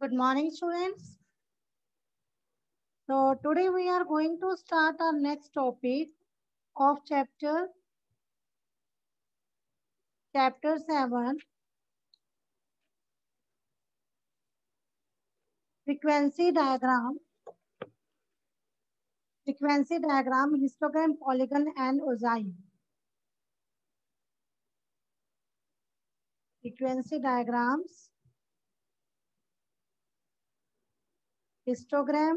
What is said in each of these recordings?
Good morning, students. So today we are going to start our next topic of chapter 7, frequency diagram, histogram, polygon and ogive. Frequency diagrams, histogram,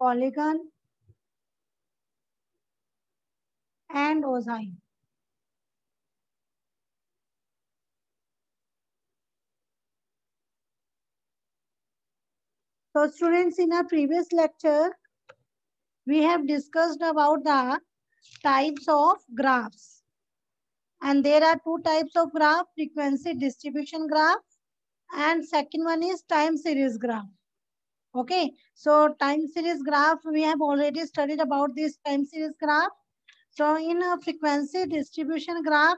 polygon and ogive. So students, in our previous lecture, we have discussed about the types of graphs. And there are two types of graph, frequency distribution graph and second one is time series graph. Okay, so time series graph, we have already studied about this time series graph. So in a frequency distribution graph,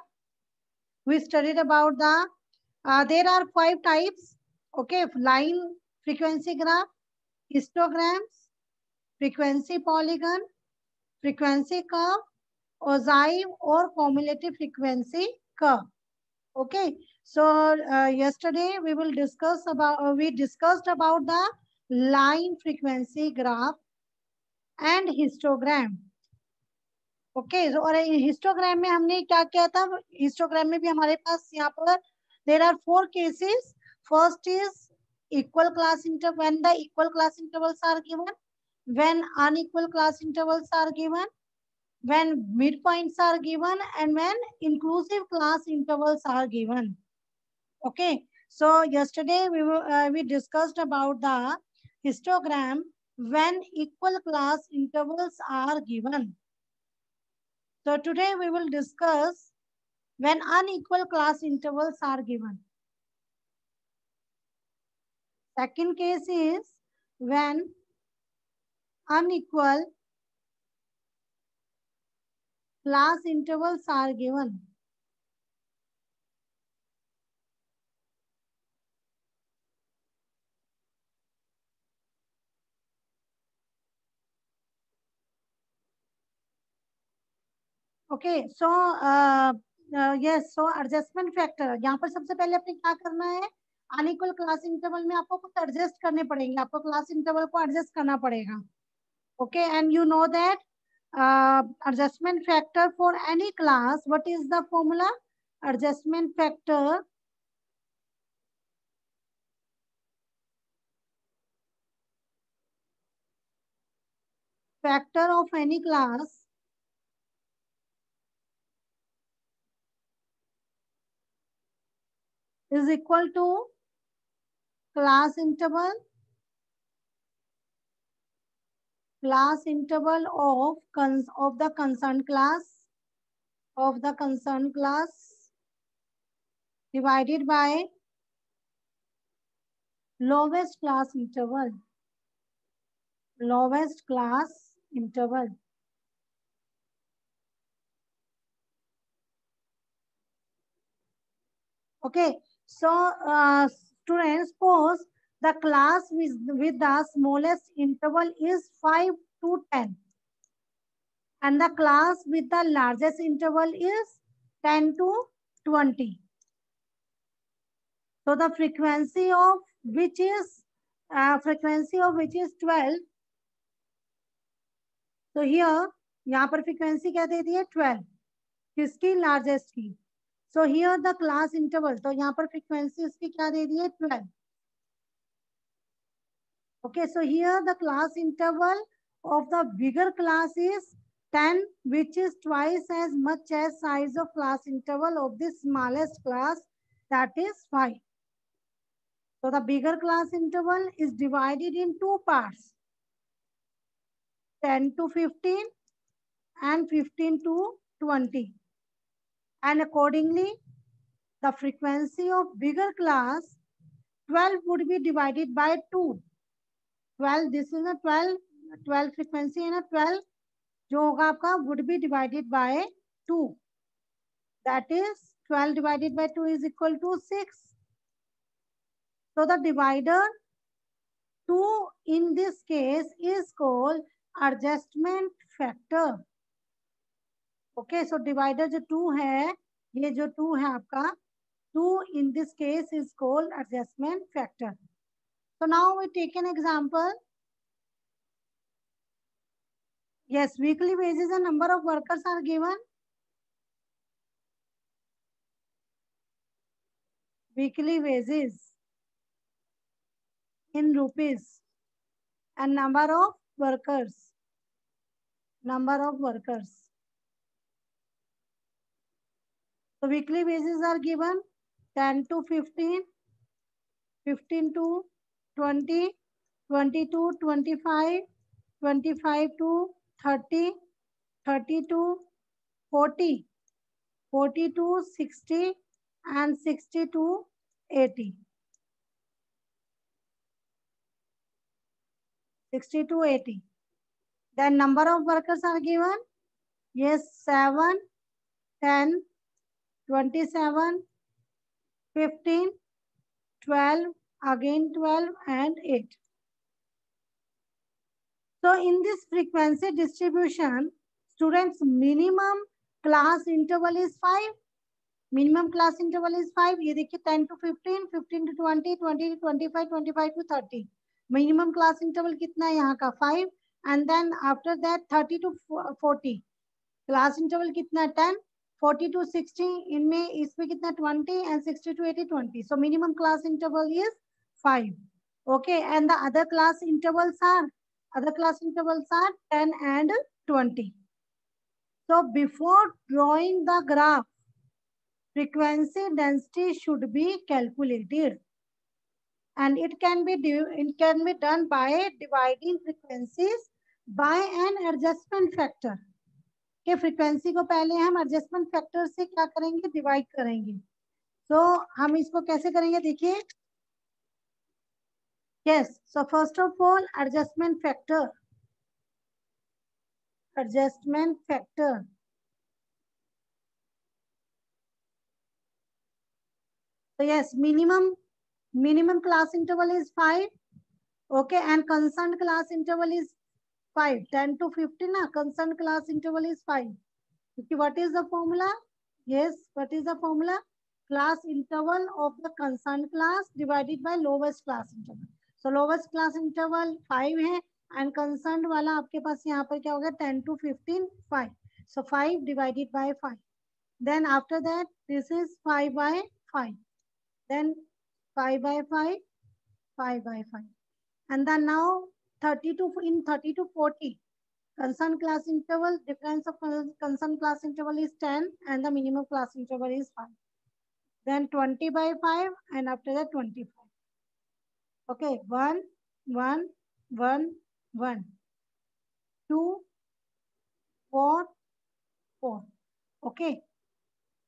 we studied about there are 5 types. Okay, line frequency graph, histograms, frequency polygon, frequency curve, ogive or cumulative frequency curve. Okay, so yesterday we discussed about the line frequency graph and histogram. Okay, so और histogram में हमने क्या किया था? Histogram में भी हमारे पास यहाँ पर there are 4 cases. First is equal class interval, when the equal class intervals are given, when unequal class intervals are given, when midpoints are given, and when inclusive class intervals are given. Okay, so yesterday we discussed about the histogram when equal class intervals are given. So today we will discuss when unequal class intervals are given. Second case is when unequal class intervals are given. Okay, so yes, so adjustment factor. यहाँ पर सबसे पहले अपने क्या करना है? Unequal class interval में आपको कुछ एडजस्ट करने पड़ेंगे, आपको क्लास इंटरवल को एडजस्ट करना पड़ेगा. Okay, and you know that adjustment factor for any class, what is the formula? Adjustment factor of any class is equal to class interval of the concerned class divided by lowest class interval. Okay, so students, suppose the class with the smallest interval is 5 to 10 and the class with the largest interval is 10 to 20. So the frequency of which is 12. So here यहाँ पर frequency क्या दे दी है? 12. किसकी? Largest की. So here the class interval, तो यहाँ पर frequency उसकी क्या दे दी है? 12. Okay, so here the class interval of the bigger class is 10, which is twice as much as size of class interval of the smallest class, that is 5. So the bigger class interval is divided in 2 parts, 10 to 15 and 15 to 20. And accordingly, the frequency of bigger class 12 would be divided by 2. 12, this is a 12 frequency and a 12 जो होगा आपका would be divided by 2. That is 12 divided by 2 is equal to 6. So the divider 2 in this case is called adjustment factor. Okay, so divider जो 2 है, ये जो 2 है आपका, 2 in this case is called adjustment factor. So now we take an example. Yes, weekly wages and number of workers are given. Weekly wages in rupees and number of workers. Number of workers. So weekly wages are given 10 to 15, 15 to 20, 20 to 25, 25 to 30, 30 to 40, 40 to 60, and 60 to 80. 60 to 80. Then number of workers are given. Yes, 7, 10, 27, 15, 12, again 12 and 8. So in this frequency distribution, students minimum class interval is 5. Minimum class interval is 5. ये देखिए 10 to 15, 15 to 20, 20 to 25, 25 to 30. Minimum class interval कितना है यहाँ का 5. And then after that 30 to 40. Class interval कितना है 10. 40 to 60 इनमें इसमें कितना 20 and 60 to 80 20. So minimum class interval is 5. Okay, and the other class intervals are 10 and 20. So before drawing the graph, frequency density should be calculated, and it can be done by dividing frequencies by an adjustment factor. के frequency को पहले हम adjustment factor से क्या करेंगे divide करेंगे. तो हम इसको कैसे करेंगे देखिए. Yes, so first of all adjustment factor. Adjustment factor so yes, minimum class interval is 5. Okay, and concerned class interval is 5. 10 to 15 na concerned class interval is 5. Okay, what is the formula? Yes, what is the formula? Class interval of the concerned class divided by lowest class interval. So lowest class interval 5 है and concerned वाला आपके पास यहाँ पर क्या होगा 10 to 15 5. So 5 divided by 5. Then after that this is 5 by 5. Then 5 by 5, 5 by 5. And then now 30 to 40. Concerned class interval, difference of concerned class interval is 10 and the minimum class interval is 5. Then 20 by 5 and after that 25. Okay, 1, 1, 1, 1, 2, 4, 4. Okay,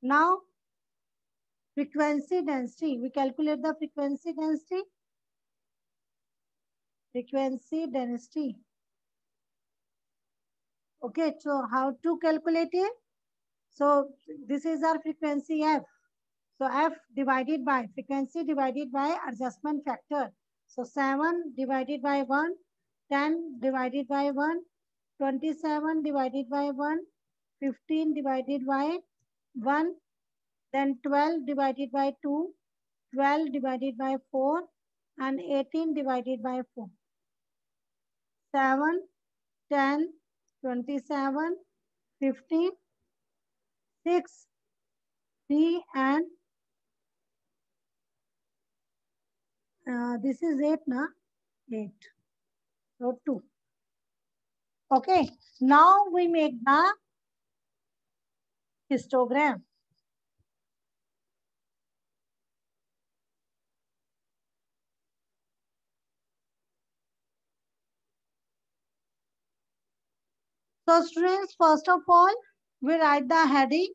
now frequency density. We calculate the frequency density. Frequency density. Okay, so how to calculate it? So this is our frequency F. So F divided by frequency divided by adjustment factor. So 7 divided by 1, 10 divided by 1, 27 divided by 1, 15 divided by 1, then 12 divided by 2, 12 divided by 4, and 18 divided by 4. 7, 10, 27, 15, 6, 3, and this is 8, na? 8. So 2. Okay. Now we make the histogram. So students, first of all, we write the heading,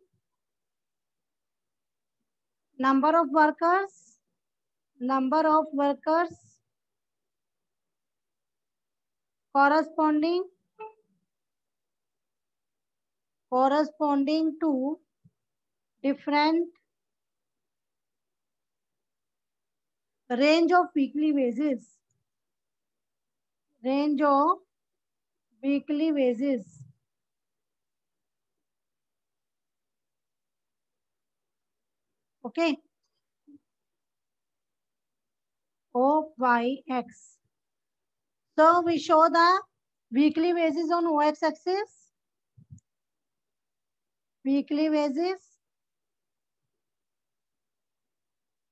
number of workers, corresponding to different range of weekly wages, range of weekly wages. Okay, O Y X. So we show the weekly wages on OX axis, weekly wages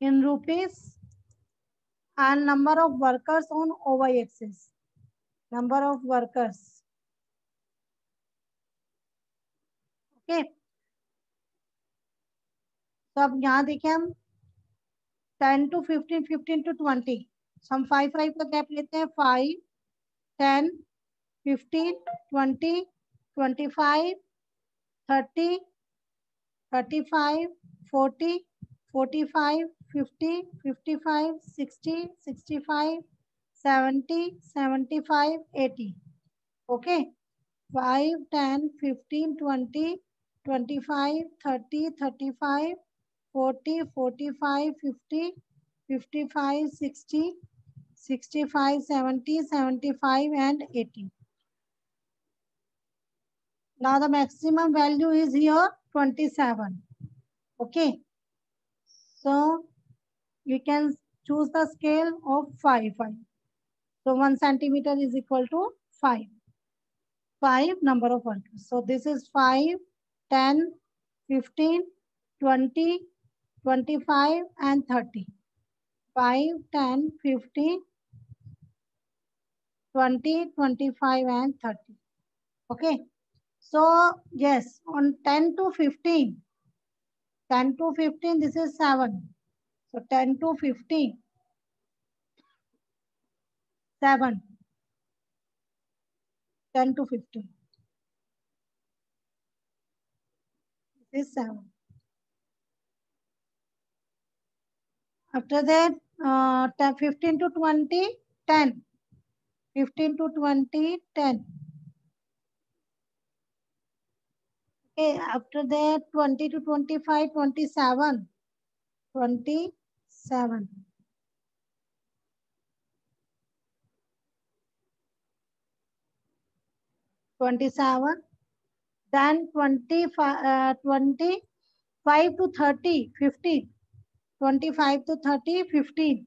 in rupees, and number of workers on OY axis, number of workers. Okay, तो अब यहाँ देखिए हम 10 to 15, 15 to 20, so हम 5 का gap लेते हैं, 5, 10, 15, 20, 25, 30, 35, 40, 45, 50, 55, 60, 65, 70, 75, 80. Okay, 5, 10, 15, 20, 25, 30, 35, 40, 45, 50, 55, 60, 65, 70, 75, and 80. Now the maximum value is here 27. Okay. So you can choose the scale of 5. So 1 centimeter is equal to 5. 5 number of workers. So this is 5, 10, 15, 20, 25, and 30. 5, 10, 15, 20, 25, and 30. Okay. So yes, on 10 to 15, 10 to 15, this is 7. So 10 to 15, 7. 10 to 15. This is 7. After that, 15 to 20, 10. 15 to 20, 10. Okay, after that, 20 to 25, 27. 27. 27. Then 25 to 30, 15. 25 to 30, 15.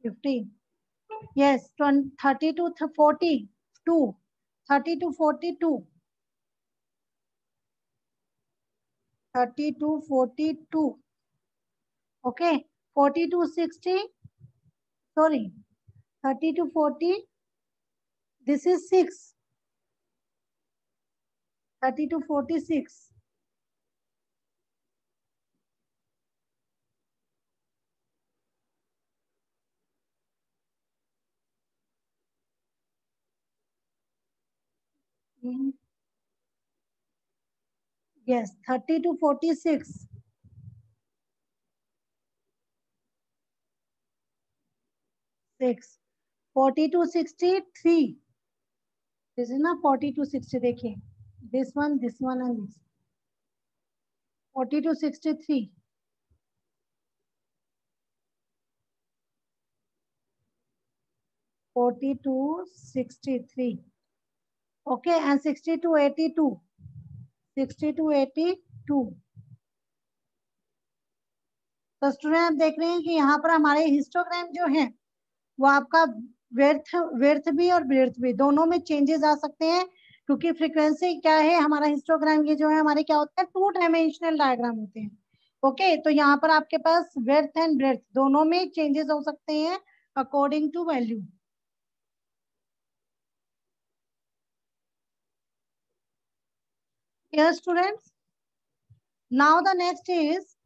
15. Yes, 30 to 40, 2. 30 to 42. 30 to 42. Okay, 40 to 60. Sorry, 30 to 40. This is 6. 30 to 46. Yes, 30 to 46. 6. 40 to 63. This is not 40 to 60. देखिए, this one, and this. 40 to 63. 40 to 63. Okay, and 60 to 82. 60 to 82. तो student आप देख रहे हैं कि यहाँ पर हमारे हिस्टोग्राम जो है वो आपका विड्थ विड्थ भी और ब्रेड्थ भी दोनों में चेंजेस आ सकते हैं, क्योंकि फ्रीक्वेंसी क्या है, हमारा हिस्टोग्राम ये जो है हमारे क्या होता है, 2 डायमेंशनल डायग्राम होते हैं. ओके, तो यहाँ पर आपके पास विड्थ एंड ब्रेड्थ दोनों में चेंजेस हो सकते हैं according to value. Yes, students. Now the next is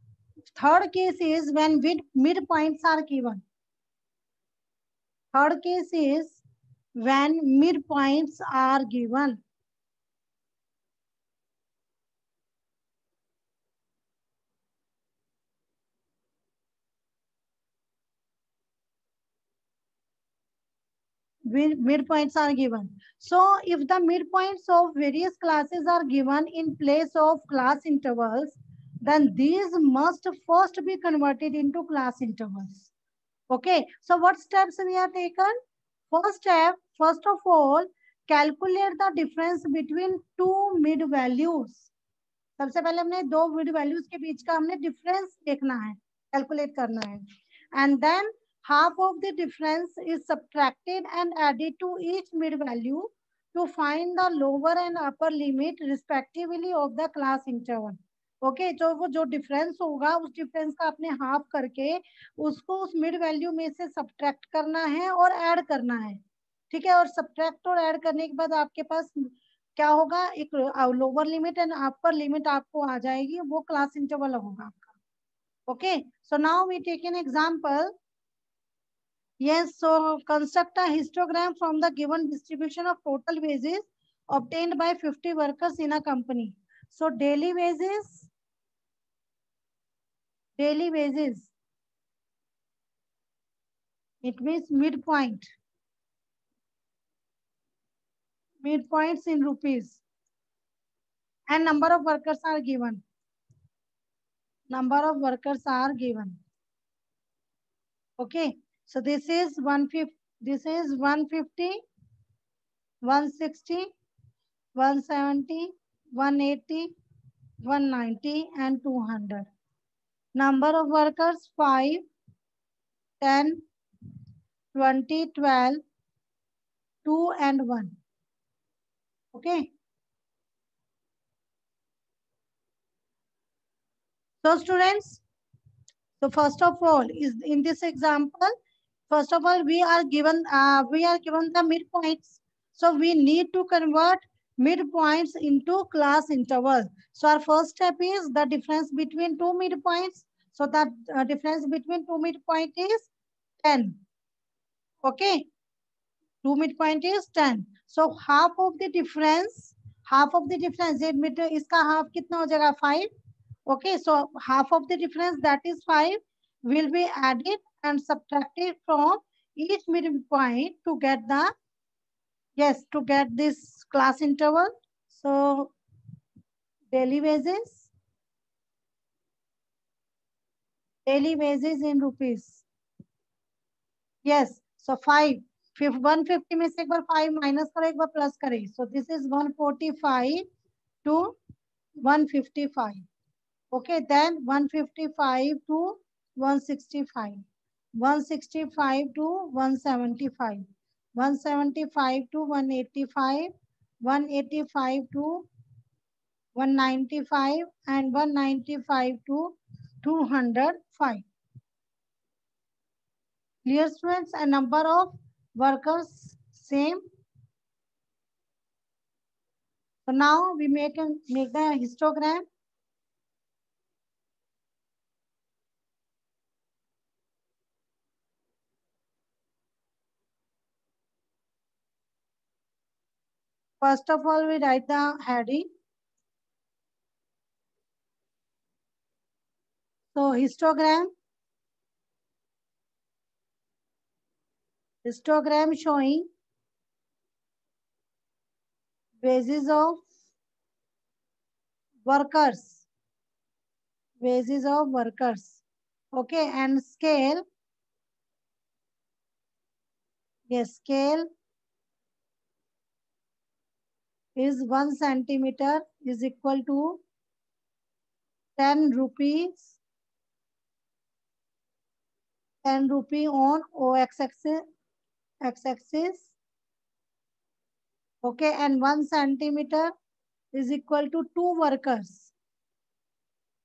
third case is when midpoints are given. Third case is when midpoints are given. midpoints are given. So if the midpoints of various classes are given in place of class intervals, then these must first be converted into class intervals. Okay, so what steps we have taken? First step, first of all, calculate the difference between two mid values. सबसे पहले हमने दो mid values के बीच का हमने difference देखना है, calculate करना है. And then half of the difference is subtracted and added to each mid value to find the lower and upper limit respectively of the class interval. Okay जो वो जो डिफरेंस होगा उस डिफरेंस का आपने हाफ करके उसको उस मिड वैल्यू में से सब्ट्रैक्ट करना है और ऐड करना है. ठीक है, और सब्ट्रैक्ट और ऐड करने के बाद आपके पास क्या होगा, एक lower limit and upper limit आपको आ जाएगी, वो क्लास इंटरवल होगा आपका. Okay, so now we take an example. Yes, so construct a histogram from the given distribution of total wages obtained by 50 workers in a company. So daily wages, it means midpoints in rupees, and number of workers are given. Okay, so this is 150, 160, 170, 180, 190 and 200. Number of workers 5, 10, 20, 12, 2 and 1. Okay. So students, so first of all is in this example, first of all we are given the midpoints. So we need to convert midpoints into class intervals. So our first step is the difference between two midpoints. So that difference between two midpoint is 10. Okay, two midpoint is 10. So half of the difference इसका half कितना हो जाएगा 5. Okay, so half of the difference, that is 5, will be added and subtracted from each midpoint to get this class interval. So daily wages in rupees. Yes, so 5, 150 में से एक बार 5 minus करो, एक बार plus करें. So this is 145 to 155. Okay, then 155 to 165, 165 to 175, 175 to 185, 185 to 195 and 195 to 205. Clear students? A number of workers same. So now we make the histogram. First of all, we write the heading. So histogram showing wages of workers. Okay, and scale. Yes, scale is 1 centimeter is equal to 10 rupees. 10 rupee on x-axis. Okay, and 1 centimeter is equal to 2 workers.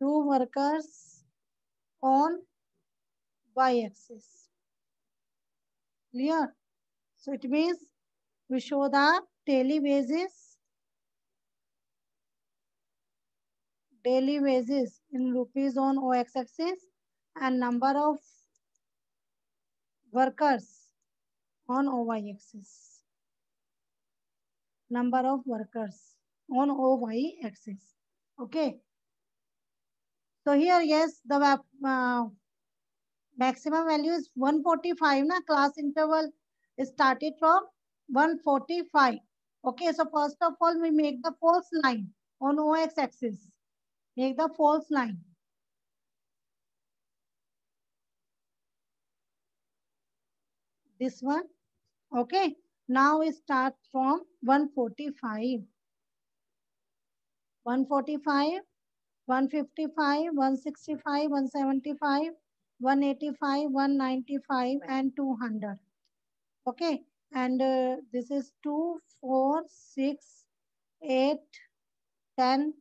2 workers on y-axis. Clear? So it means we show the daily wages in rupees on x-axis and number of workers on y-axis. Number of workers on y-axis. Okay. So here, yes, the maximum value is 145. Na class interval started from 145. Okay, so first of all, we make the false line on OX axis. Make the false line. This one. Okay, now we start from 145. 145, 155, 165, 175, 185, 195, and 200. Okay, and this is 2, 4, 6, 8, 10,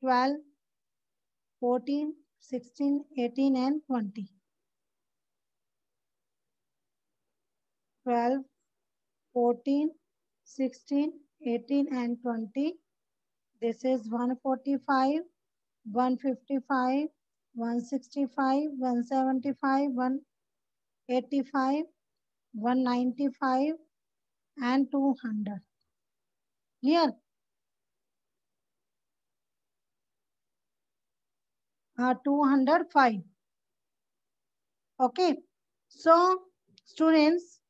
12, 14, 16, 18, and 20. 12, 14, 16, 18, and 20. This is 145, 155, 165, 175, 185, 195, and 200. Clear? 205. Okay. So, students,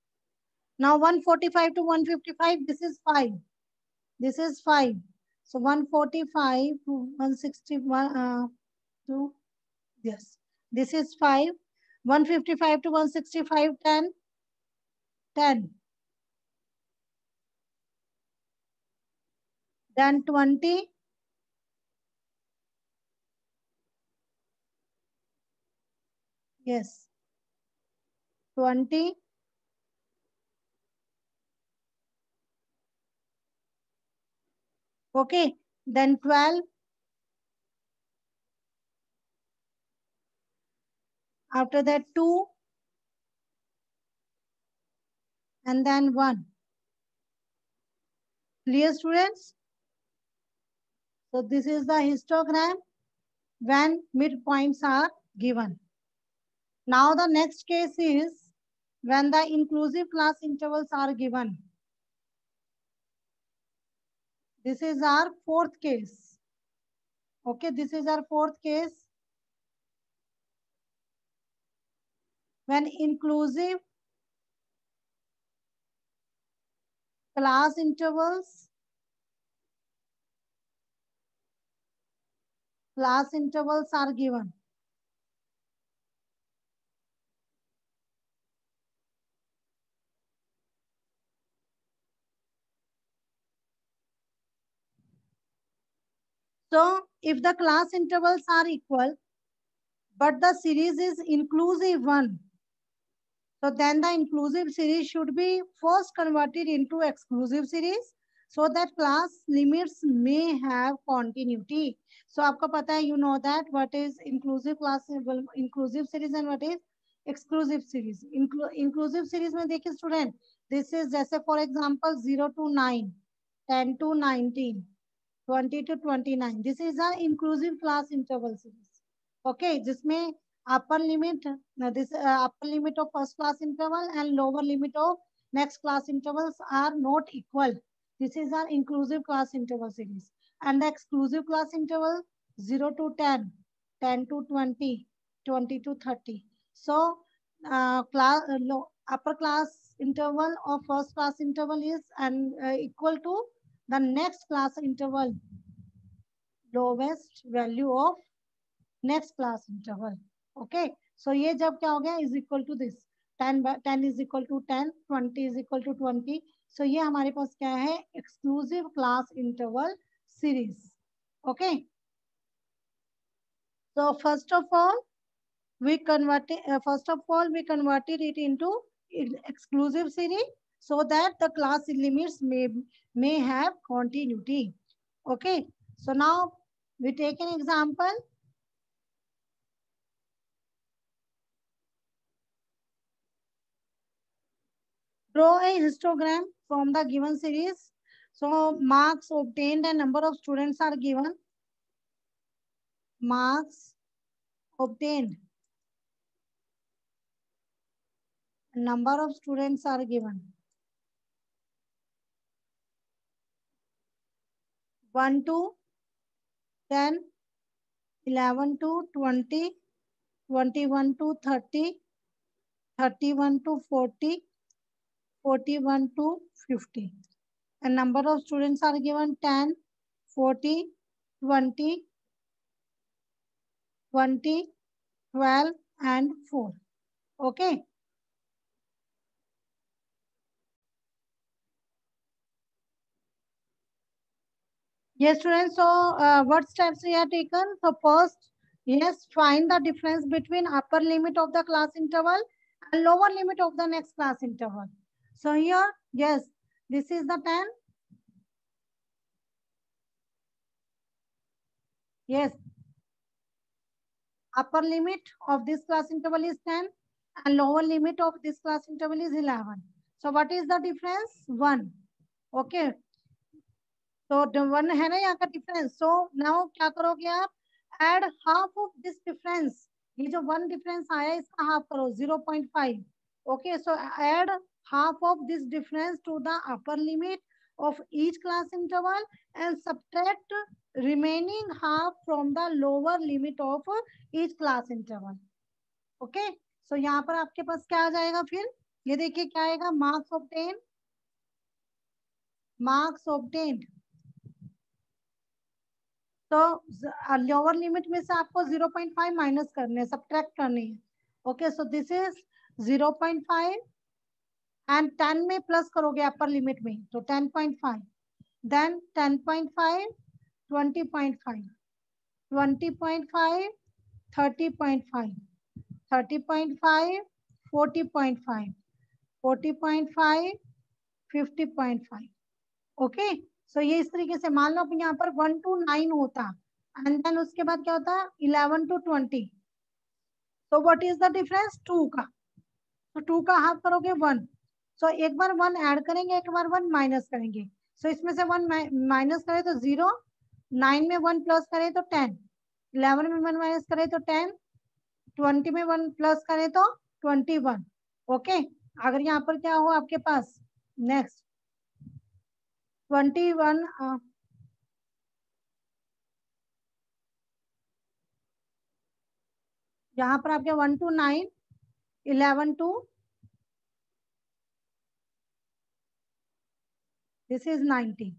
now 145 to 155, this is 5. This is 5. So, 145 to 161, to, yes, this is 5. 155 to 165, 10. 10. Then 20. Yes. 20. Okay. Then 12. After that 2. And then 1. Clear, students? So this is the histogram when midpoints are given. Now the next case is when the inclusive class intervals are given. This is our fourth case. Okay, this is our fourth case. When inclusive class intervals are given. So if the class intervals are equal, but the series is inclusive one, so then the inclusive series should be first converted into exclusive series so that class limits may have continuity. So आपको पता है, you know that what is inclusive class, inclusive series and what is exclusive series. Inclusive series में देखिए student, this is जैसे for example 0 to 9, 10 to 19, 20 to 29. This is an inclusive class interval series. Okay, जिसमें upper limit, upper limit of first class interval and lower limit of next class intervals are not equal. This is an inclusive class interval series. And the exclusive class interval 0 to 10, 10 to 20, 20 to 30. So upper class interval of first class interval is equal to the next class interval lowest value of next class interval. Okay, so ये जब क्या हो गया is equal to this 10 is equal to 10, 20 is equal to 20. So ये हमारे पास क्या है, exclusive class interval series. Okay, so first of all we converted it into exclusive series so that the class limits may have continuity. Okay, so now we take an example. Draw a histogram from the given series. So marks obtained and number of students are given. Marks obtained. Number of students are given. 1 to 10, 11 to 20, 21 to 30, 31 to 40, 41 to 50. And number of students are given 10, 40, 20, 20, 12 and 4. Okay. Yes, students. So, what steps we have taken? So, first, yes, find the difference between upper limit of the class interval and lower limit of the next class interval. So, here, yes, this is the 10. Yes, upper limit of this class interval is 10 and lower limit of this class interval is 11. So, what is the difference? 1. Okay. तो 1 है ना यहाँ का difference. So now क्या करोगे आप? Add half of this difference. ये जो 1 डिफरेंस आया इसका हाफ करो 0.5. Okay. So add half of this difference to the upper limit of each class interval and subtract remaining half from the lower limit of each class interval. Okay. So यहाँ पर आपके पास क्या आ जाएगा फिर? ये देखिए क्या आएगा? Marks obtain. Marks obtained. तो लोअर लिमिट में से आपको 0.5 माइनस करने हैं, सब्ट्रैक्ट करने हैं. Okay. So this is 0.5 and 10 में प्लस करोगे अपर लिमिट में तो 10.5. देन 10.5, 20.5, 20.5, 30.5, 30.5, 40.5, 40.5, 50.5. ओके. सो ये इस तरीके से मान लो अब यहाँ पर 1 to 9 होता एंड देन उसके बाद क्या होता? 11 to 20. तो व्हाट इज द डिफरेंस? 2 का. तो 2 का हाफ करोगे 1. सो एक बार 1 ऐड करेंगे, एक बार 1 माइनस करेंगे. सो इसमें से 1 माइनस करें तो 0, 9 में 1 प्लस करें तो 10, 11 में 1 माइनस करें तो 10, 20 में 1 प्लस करें तो 21. ओके. अगर यहाँ पर क्या हो आपके पास? नेक्स्ट 21 यहाँ पर आपके 1 to 9, 11 to this is 90.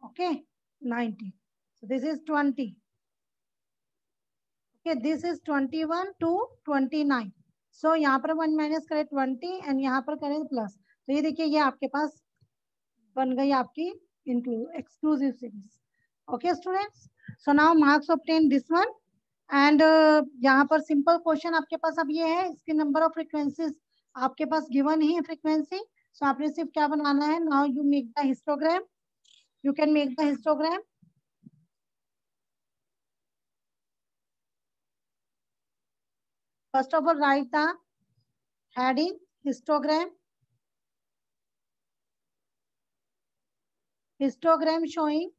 Okay, 90. So this is 20. Okay, this is 21 to 29. So यहाँ पर 1 माइनस करें 20 एंड यहाँ पर करें प्लस. तो ये देखिए ये आपके पास बन गई आपकी exclusive series. Okay students. So now marks obtain this one. And यहाँ पर सिंपल क्वेश्चन आपके पास अब ये है, इसके नंबर ऑफ फ्रीक्वेंसीज आपके पास गिवन ही है फ्रीक्वेंसी. सो आपने सिर्फ क्या बनाना है? Now you make the histogram. You can make the histogram. First of all, write the heading histogram. Histogram showing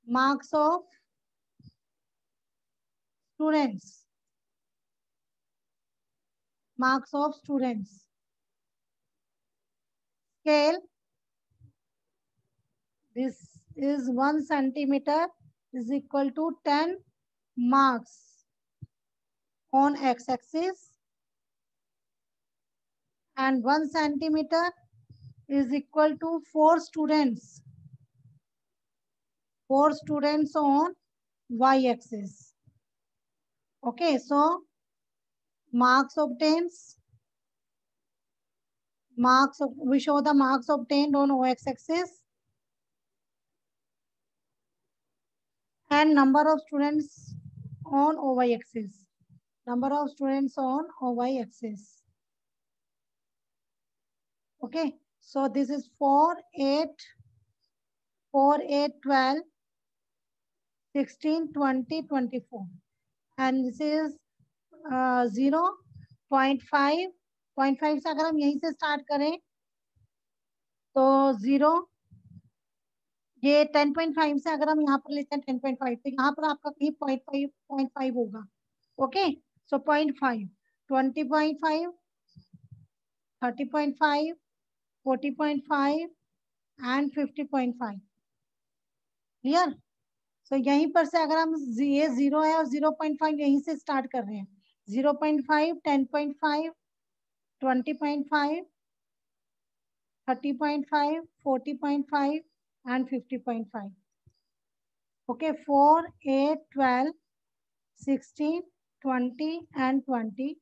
marks of students. Marks of students. Scale. This is 1 centimeter is equal to 10 marks on x-axis and 1 centimeter is equal to 4 students. 4 students on y-axis. Okay, so marks obtains. We show the marks obtained on x-axis and number of students on y-axis. Number of students on y-axis. Okay, so this is 4, 8, 4, 8, 12, 16, 20, 24. And this is 0.5. 0.5 से अगर हम यहीं से start करें तो 0. ये 10.5 से अगर हम यहाँ पर लेते हैं 10.5 तो यहाँ पर आपका कहीं 0.5 होगा. ओके. So 0.5, 20.5, 30.5, 40.5 and 50.5. क्लियर. सो यहीं पर से अगर हम ये 0 है और 0.5 यहीं से स्टार्ट कर रहे हैं. 0.5, 10.5, 20.5, 30.5, 40.5 and 50.5. Okay, 4, 8, 12, 16, 20 and 24.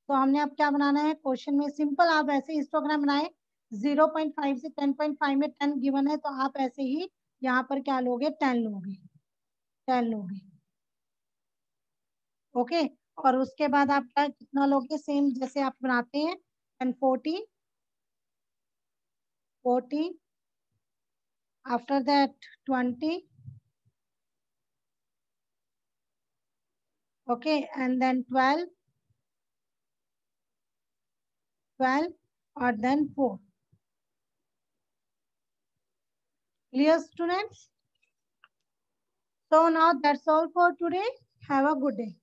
तो हमने अब क्या बनाना है क्वेश्चन में, सिंपल आप ऐसे हिस्टोग्राम बनाए 0.5 से 10.5 में 10 गिवन है, तो आप ऐसे ही यहाँ पर क्या लोगे 10 लोगे, 10 लोगे। ओके, और उसके बाद आप क्या कितना लोगे, सेम जैसे आप बनाते हैं 10, 40, 40, after that 20, okay, and then 12, 12 और then 4. Clear, students? So now that's all for today. Have a good day.